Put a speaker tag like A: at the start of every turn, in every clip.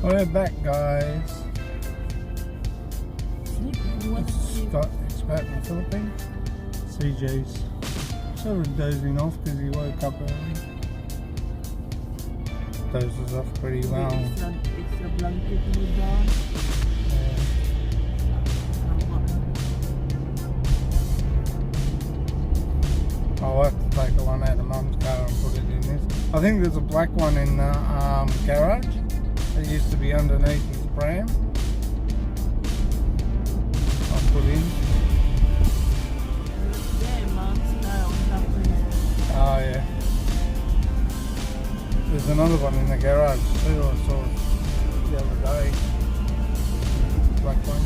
A: We're back, guys. Scott, expat in the Philippines. CJ's sort of dozing off because he woke up early. Dozes off pretty well.
B: It's a blanket with down.
A: I'll have to take the one out of Mum's car and put it in this. I think there's a black one in the garage. It used to be underneath his pram. I'll put in. Oh yeah. There's another one in the garage too. I saw it the other day. Black one.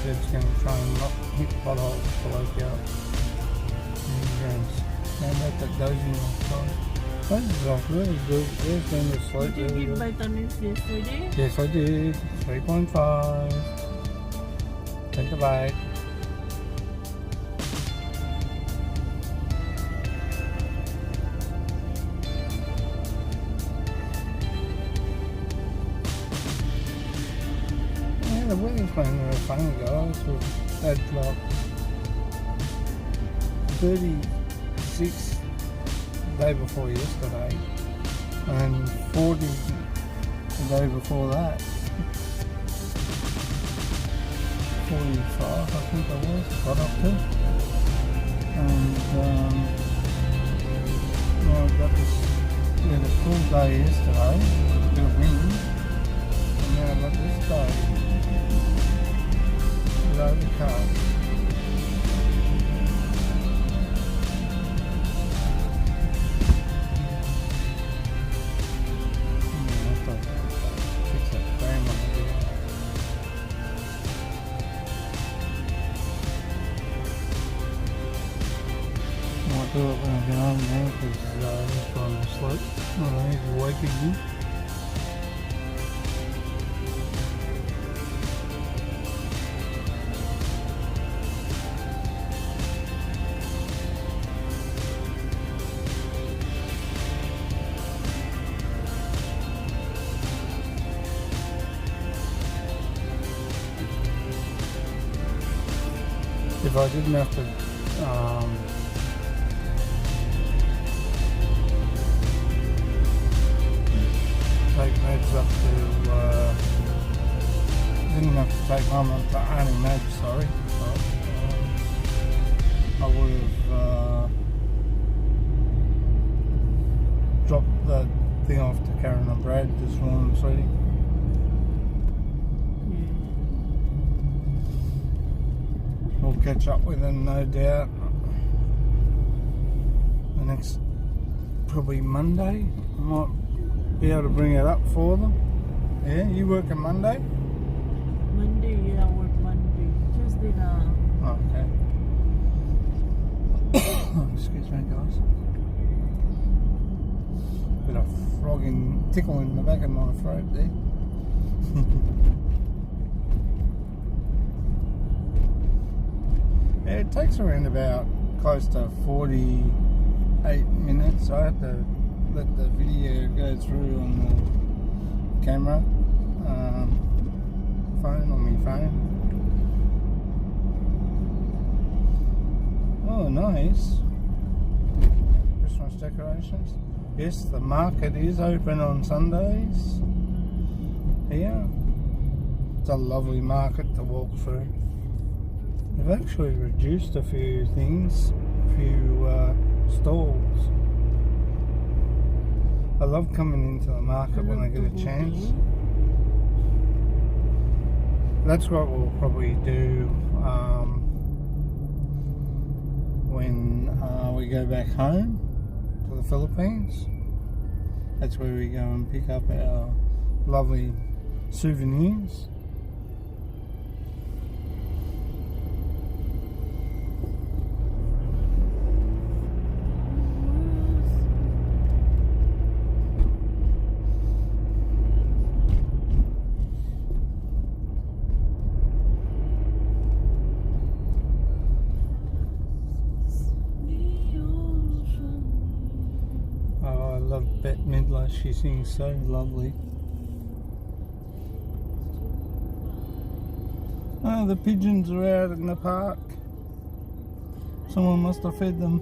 A: It's going to try and not hit potholes to wake you up. And let that dozing off. Dozing off really good. There's going to sleep
B: really good. Did you give vitamins yesterday?
A: Yes, I did. 3.5. Take a bite. The weather's been really funny, guys. We've had like 36 the day before yesterday and 40 the day before that. 45 I think I was, got up to. And well, I got this, we had a full day yesterday, a bit of wind, and now I got this day. Without the car. Fix that frame on it. Might do it when I get home now because he's trying to sleep. I need to wake again. If I didn't have to take meds up to didn't have to take Mum up to Arlene meds, sorry. I would have dropped the thing off to Karen and Brad this morning, sweetie. We'll catch up with them, no doubt. The next, probably Monday, I might be able to bring it up for them. Yeah, you working Monday?
B: Monday, yeah, I work Monday. Tuesday now.
A: Oh, okay. Excuse me, guys. Bit of frogging, tickle in the back of my throat there. Yeah, it takes around about close to 48 minutes. I have to let the video go through on the camera, phone, on my phone. Oh, nice. Christmas decorations. Yes, the market is open on Sundays here. It's a lovely market to walk through. They've actually reduced a few things, a few stalls. I love coming into the market when I get a chance. That's what we'll probably do when we go back home to the Philippines. That's where we go and pick up our lovely souvenirs. Bette Midler, she sings so lovely. Oh, the pigeons are out in the park. Someone must have fed them.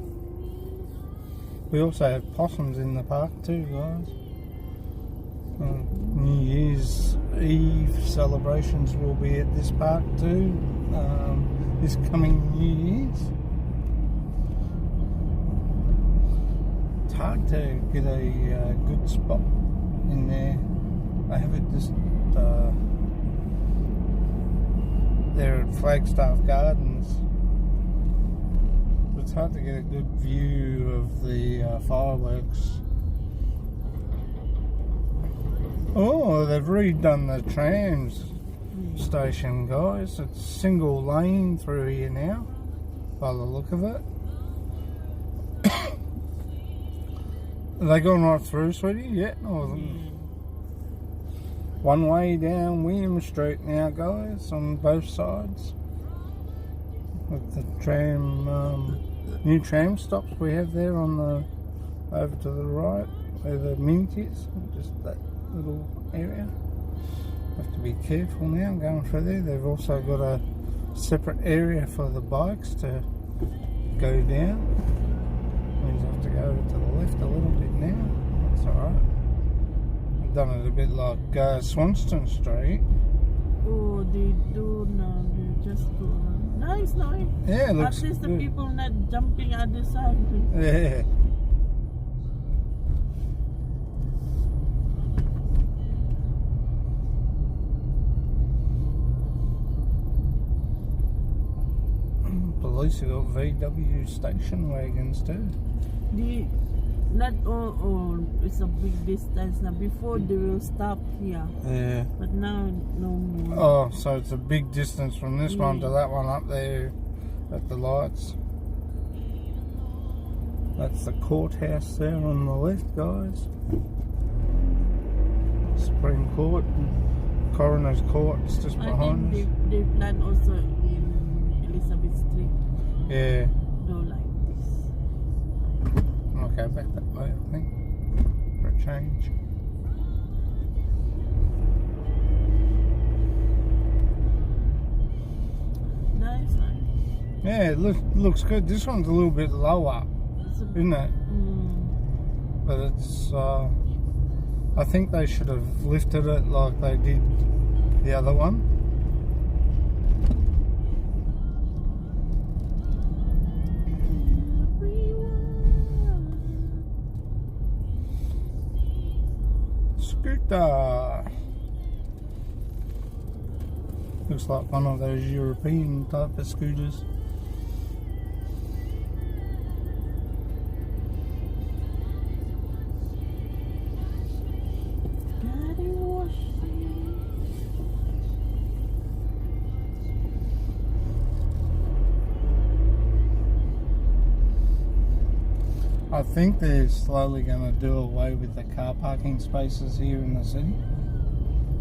A: We also have possums in the park too, guys. New Year's Eve celebrations will be at this park too, this coming New Year's. It's hard to get a good spot in there. I have it just there at Flagstaff Gardens. But it's hard to get a good view of the fireworks. Oh, they've redone the trams station, guys. It's single lane through here now, by the look of it. Have they gone right through, sweetie? Yeah. Oh, one way down William Street now, guys, on both sides. With the tram, new tram stops we have there on the over to the right, where the Mint is, just that little area. Have to be careful now going through there. They've also got a separate area for the bikes to go down. Means I have to go over to the left a little bit now. That's alright. I've done it a bit like Swanston Street.
B: Oh, they do now. They just go around. Nice, nice.
A: Yeah, it looks
B: at least
A: good.
B: The people not jumping other side.
A: Yeah. Police have got VW station wagons too.
B: Not all, it's a big distance now. Before they will stop here.
A: Yeah.
B: But now no more.
A: Oh, so it's a big distance from this one to that one up there at the lights. That's the courthouse there on the left, guys. Supreme Court and Coroner's Court's just behind us.
B: I think they plan also in Elizabeth Street.
A: Yeah.
B: Do like this.
A: I'll go back that way, I think, for a change.
B: Nice, nice.
A: Yeah, it looks good. This one's a little bit lower, isn't it? But it's, I think they should have lifted it like they did the other one. Scooter. Looks like one of those European type of scooters. I think they're slowly going to do away with the car parking spaces here in the city.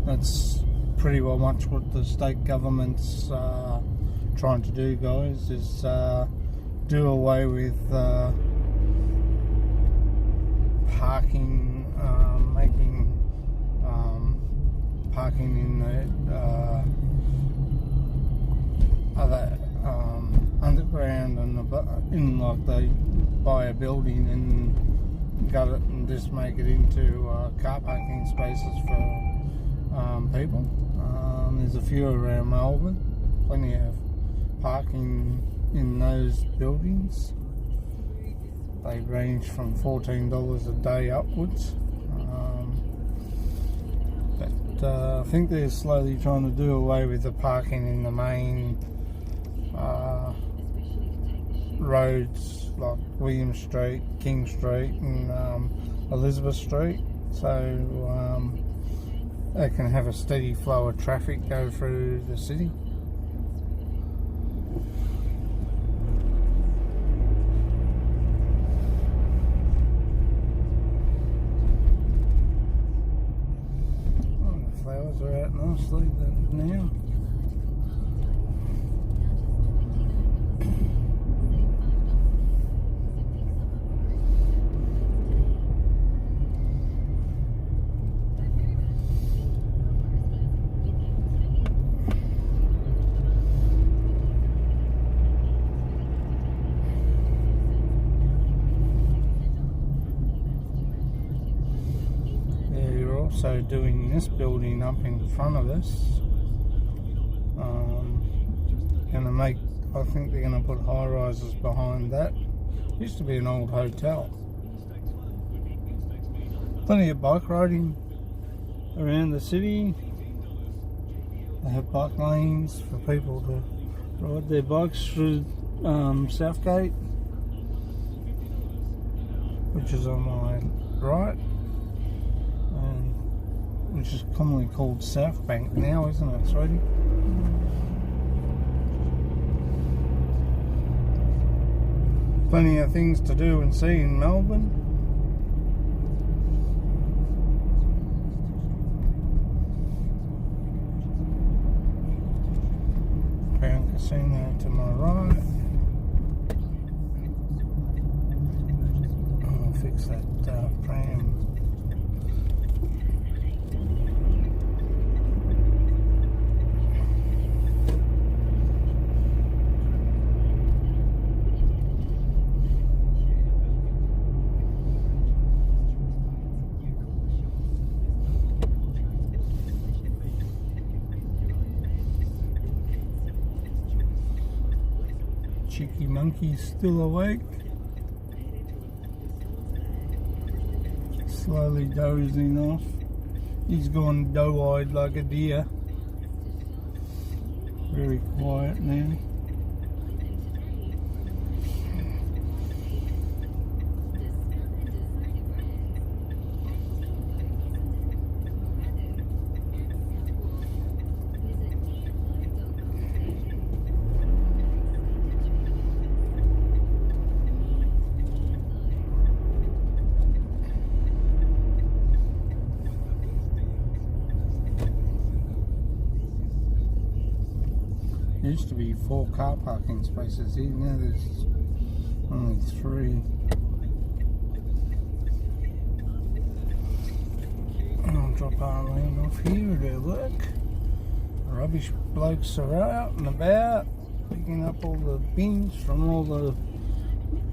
A: That's pretty well much what the state government's trying to do, guys, is do away with parking, making parking in the other underground and in like they buy a building and gut it and just make it into car parking spaces for people. There's a few around Melbourne, plenty of parking in those buildings. They range from $14 a day upwards. But I think they're slowly trying to do away with the parking in the main roads like William Street, King Street and Elizabeth Street, so they can have a steady flow of traffic go through the city. Oh, the flowers are out nicely now. also doing this building up in front of us. Gonna make, I think they're gonna put high rises behind that. Used to be an old hotel. Plenty of bike riding around the city. They have bike lanes for people to ride their bikes through Southgate, which is on my right, and which is commonly called South Bank now, isn't it, sweetie? Plenty of things to do and see in Melbourne. Crown Casino to my right. I'll fix that pram. Cheeky monkey's still awake, slowly dozing off. He's gone doe-eyed like a deer. Very quiet now. There used to be 4 car parking spaces here, now there's only 3. I'll drop Arlene off here at her work. The rubbish blokes are out and about, picking up all the bins from all the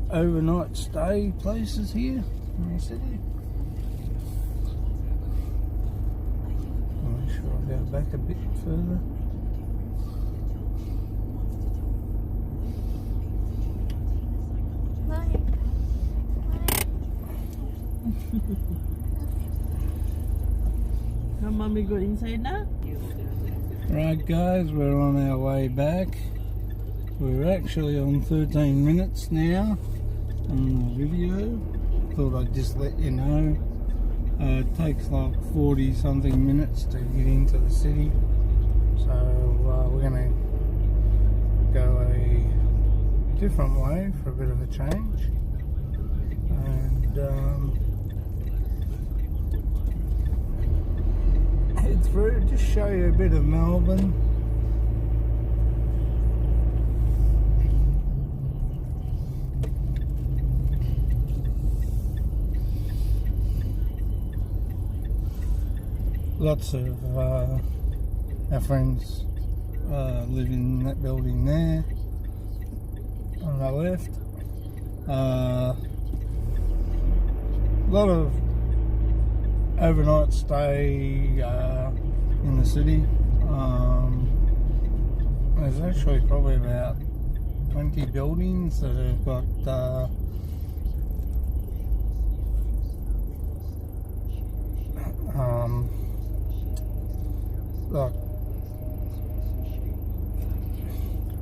A: overnight stay places here in the city. I'll make sure I go back a bit further.
B: Now mommy go inside now?
A: Right guys, we're on our way back. We're actually on 13 minutes now on the video. Thought I'd just let you know. It takes like 40 something minutes to get into the city. So we're going to go a different way for a bit of a change. And head through, just show you a bit of Melbourne. Lots of our friends live in that building there on the left. A lot of overnight stay in the city. There's actually probably about 20 buildings that have got like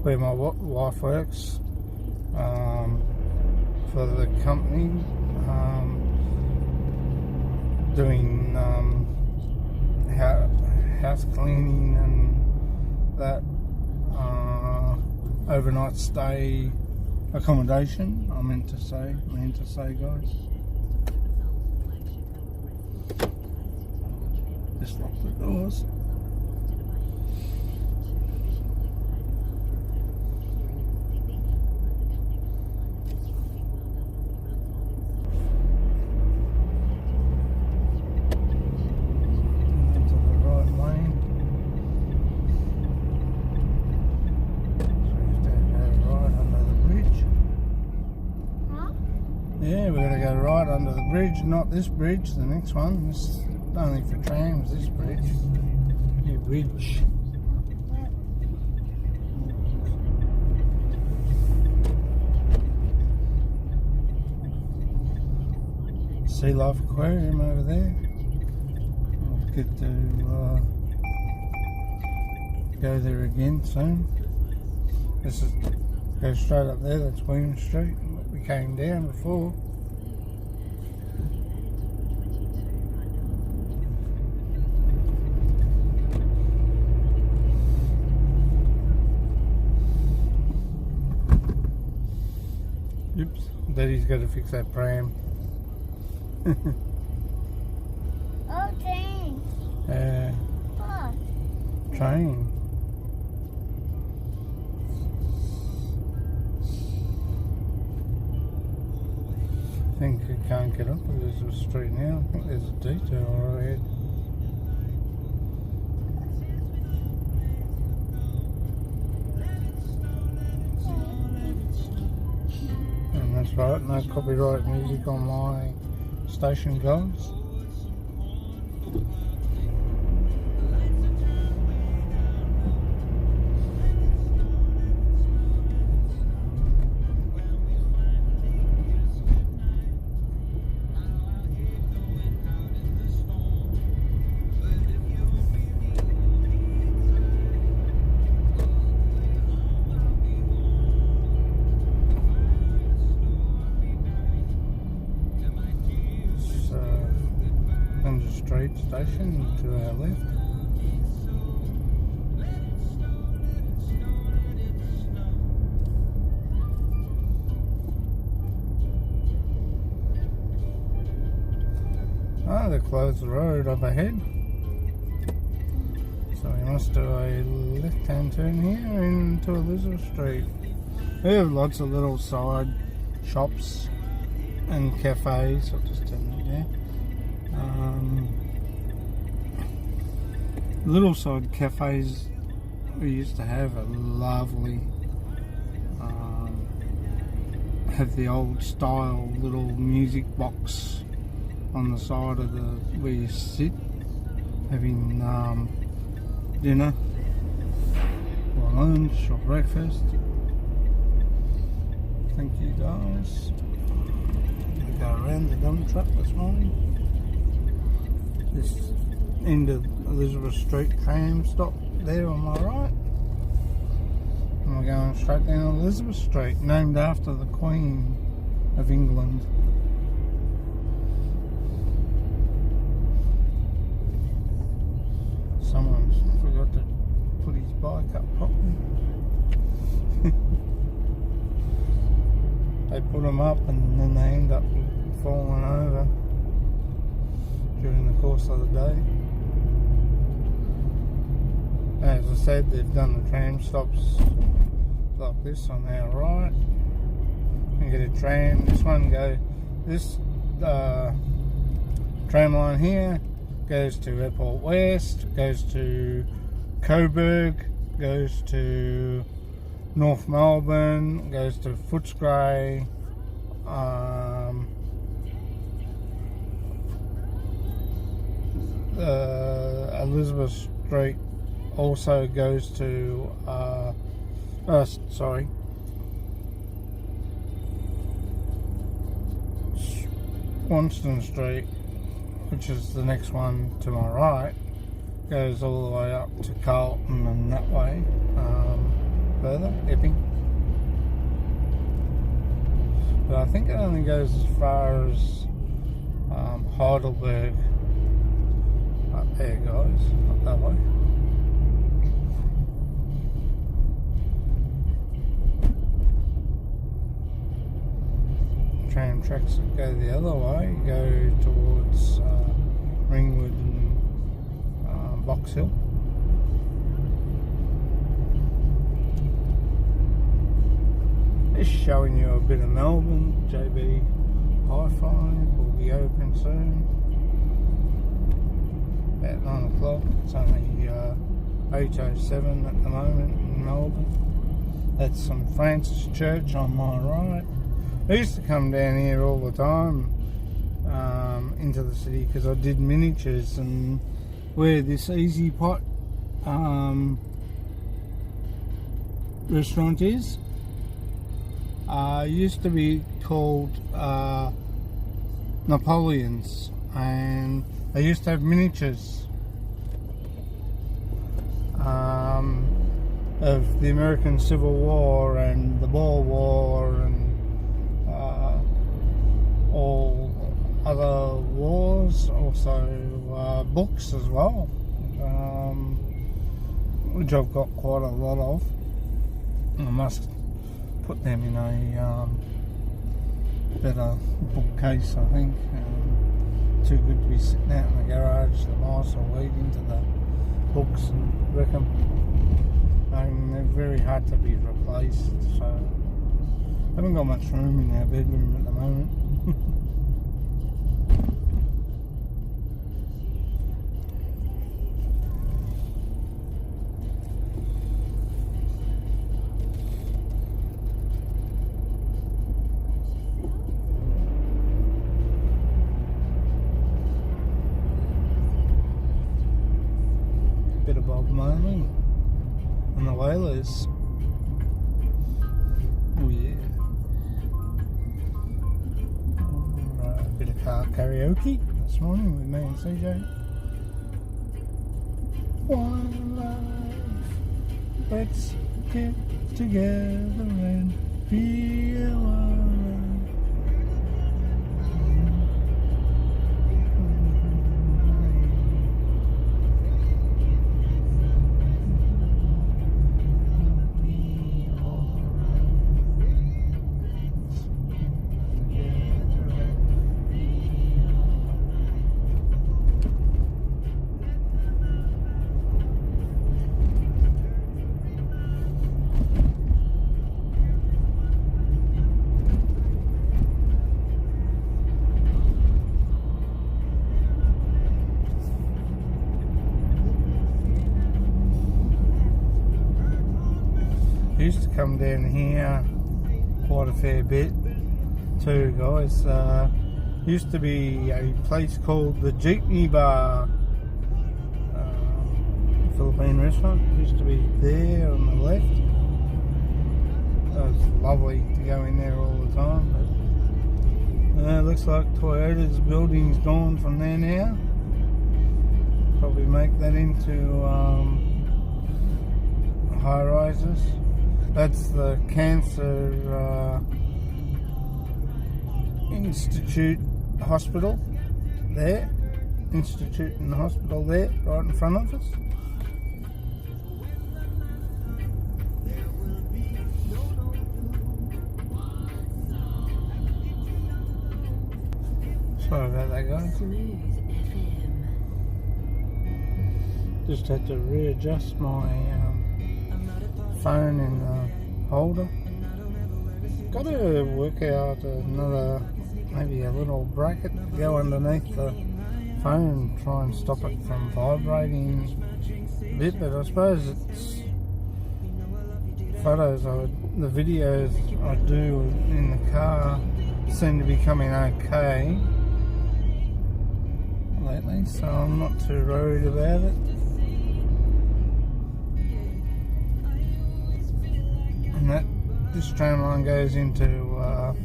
A: where my wife works for the company, doing house cleaning and that overnight stay accommodation. I meant to say guys. Just lock the doors. Yeah, we're going to go right under the bridge, not this bridge, the next one. This only for trams, this bridge. New bridge. Sea Life Aquarium over there. We'll get to go there again soon. This is goes straight up there. That's William Street. We came down before. Oops, Daddy's got to fix that pram.
C: Oh, train. What?
A: Train. I think you can't get up Elizabeth Street now. I think there's a detour ahead. And that's right, no copyright music on my station, guys. Street station to our left. Ah, they closed the road up ahead. So we must do a left-hand turn here into Elizabeth Street. We have lots of little side shops and cafes. I'll just turn it there. Little side cafes we used to have are lovely. Have the old style little music box on the side of the where you sit, having dinner or lunch or breakfast. Thank you, guys. We go around the dump truck this morning. This end of Elizabeth Street tram stop there on my right, and we're going straight down Elizabeth Street, named after the Queen of England. Someone's forgot to put his bike up properly. They put them up and then they end up falling over during the course of the day. As I said, they've done the tram stops like this on our right. You can get a tram. This tram line here goes to Airport West, goes to Coburg, goes to North Melbourne, goes to Footscray, Elizabeth Street also goes to Swanston Street, which is the next one to my right, goes all the way up to Carlton and that way, further, Epping. But I think it only goes as far as Heidelberg up there, guys, up that way. Tram tracks that go the other way go towards Ringwood and Box Hill. Just showing you a bit of Melbourne. JB Hi-Fi will be open soon. About 9 o'clock. It's only 8:07 at the moment in Melbourne. That's St Francis Church on my right. I used to come down here all the time into the city because I did miniatures, and where this Easy Pot restaurant is used to be called Napoleon's, and they used to have miniatures of the American Civil War and the Boer War and all other wars, also books as well, which I've got quite a lot of. I must put them in a better bookcase, I think. Too good to be sitting out in the garage. The mice will weed into the books and wreck them. They're very hard to be replaced, so I haven't got much room in our bedroom at the moment. Bit of Bob Marley and the Wailers. Oh yeah. A bit of car karaoke this morning with me and CJ. One life, let's get together and feel alright. Used to come down here quite a fair bit too, guys. Used to be a place called the Jeepney Bar, Philippine restaurant. Used to be there on the left. It was lovely to go in there all the time, but looks like Toyota's building's gone from there now. Probably make that into high rises. That's the Cancer Institute Hospital there. Institute and Hospital there, right in front of us. Sorry about that, guys. Just had to readjust my phone in the holder. Got to work out another, maybe a little bracket to go underneath the phone and try and stop it from vibrating a bit, but I suppose it's the videos I do in the car seem to be coming okay lately, so I'm not too worried about it. And this tram line goes into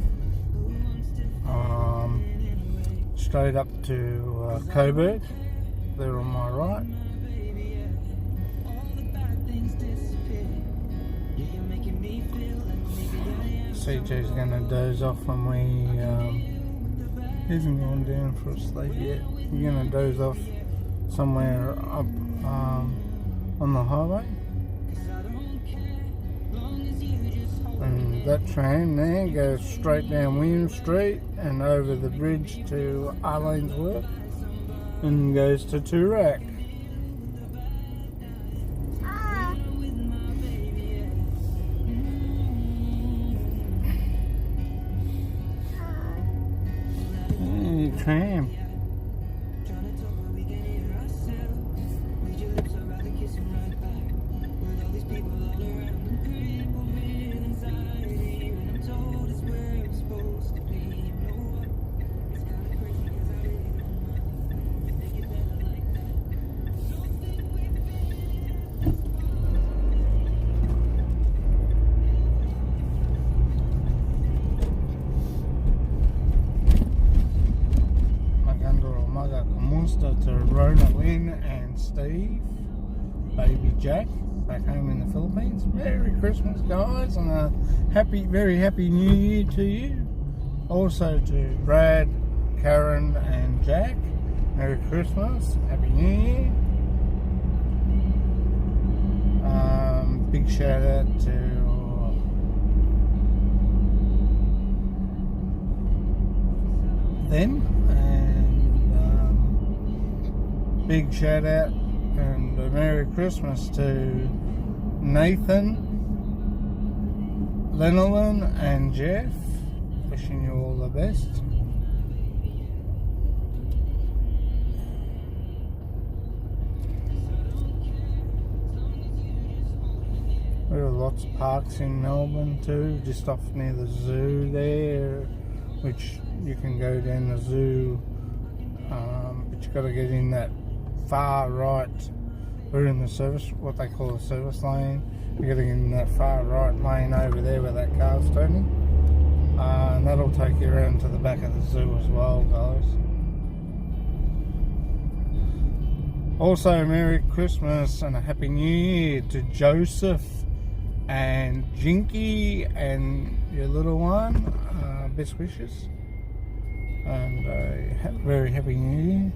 A: straight up to Coburg, there on my right. CJ's going to doze off when we he hasn't gone down for a sleep yet. We're going to doze off somewhere up on the highway. And that train there goes straight down William Street and over the bridge to Arlene's work and goes to Toorak. Tram. Steve, baby Jack, back home in the Philippines. Merry Christmas, guys, and a very happy New Year to you. Also to Brad, Karen, and Jack. Merry Christmas, Happy New Year. Big shout out to them, and big shout out and a Merry Christmas to Nathan, Lenolin, and Jeff. Wishing you all the best. There are lots of parks in Melbourne too, just off near the zoo there, which you can go down the zoo, but you've got to get in that far right. We're in the service, what they call a service lane. You've got to get in that far right lane over there where that car's turning, and that'll take you around to the back of the zoo as well, guys. Also, Merry Christmas and a Happy New Year to Joseph and Jinky and your little one. Best wishes and a very happy New Year.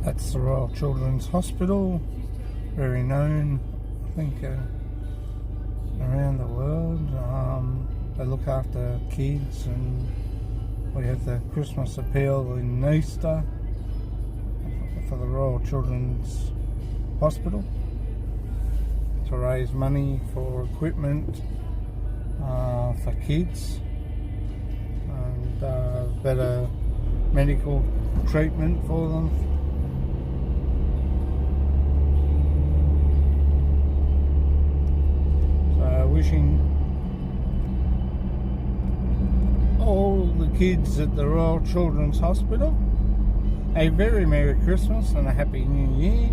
A: That's the Royal Children's Hospital, very known, I think, around the world. They look after kids, and we have the Christmas appeal in Easter for the Royal Children's Hospital to raise money for equipment for kids and better medical treatment for them. So wishing all the kids at the Royal Children's Hospital a very Merry Christmas and a Happy New Year.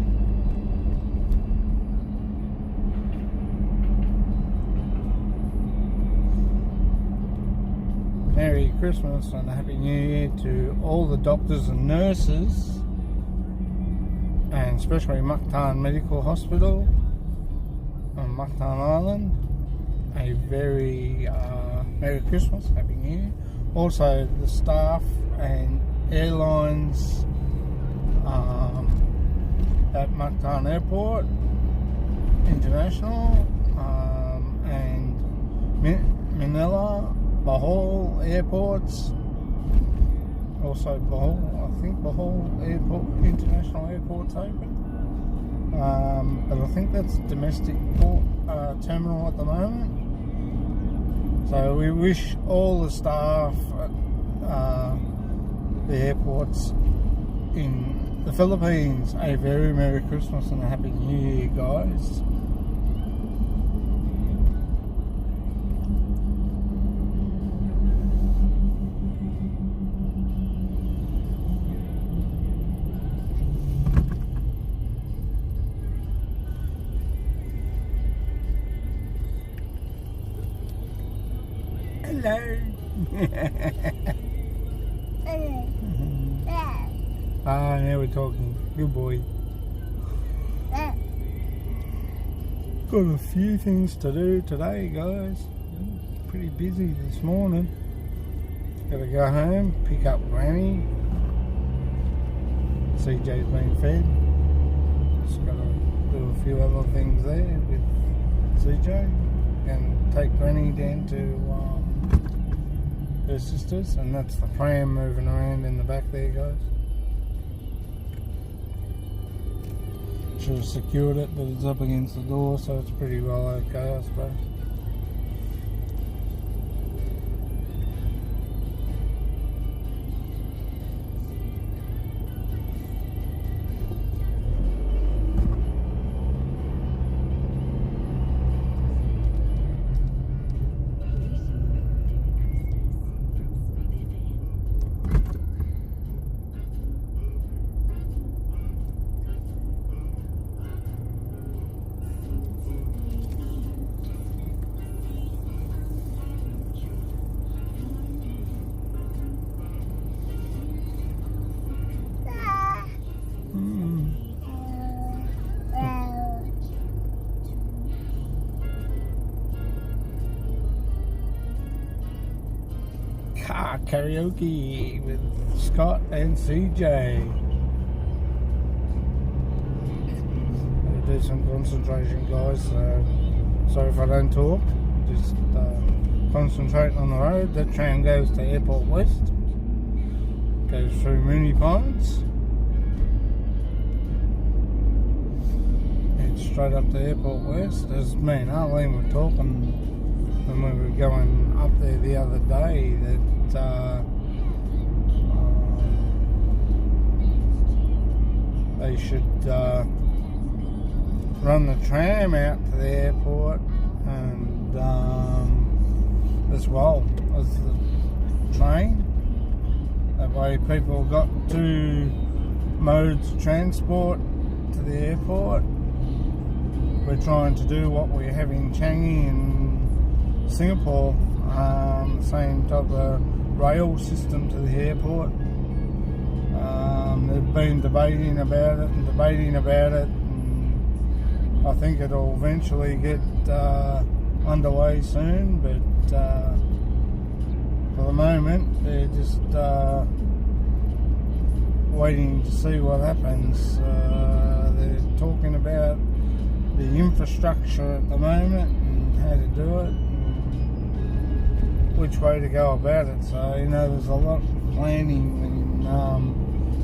A: Merry Christmas and a Happy New Year to all the doctors and nurses, and especially Mactan Medical Hospital on Mactan Island. A very Merry Christmas, Happy New Year. Also the staff and airlines at Mactan Airport International and Manila, Bohol airports. Also Bohol, I think Bohol Airport, International Airport's open. But I think that's domestic port terminal at the moment. So we wish all the staff at the airports in the Philippines a very Merry Christmas and a Happy New Year, guys. Hello. Now we're talking. Good boy. Got a few things to do today, guys. Pretty busy this morning. Gotta go home, pick up Granny. CJ's been fed. Just gotta do a few other things there with CJ and take Granny down to her sisters, and that's the pram moving around in the back there, guys. Should have secured it, but it's up against the door, so it's pretty well okay, I suppose. car karaoke with Scott and CJ. I'll do some concentration, guys. Sorry if I don't talk. Just concentrate on the road. The tram goes to Airport West. Goes through Mooney Pines. Heads straight up to Airport West. As me and Arlene were talking when we were going up there the other day, that they should run the tram out to the airport and as well as the train. That way people got two modes of transport to the airport. We're trying to do what we have in Changi and Singapore, the same type of rail system to the airport. They've been debating about it. And I think it'll eventually get underway soon, but for the moment they're just waiting to see what happens. They're talking about the infrastructure at the moment and how to do it, which way to go about it. So, you know, there's a lot of planning when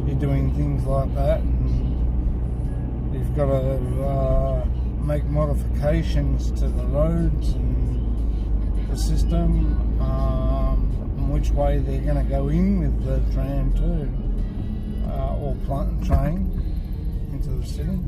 A: you're doing things like that, and you've got to make modifications to the roads and the system, and which way they're going to go in with the tram too, or train into the city.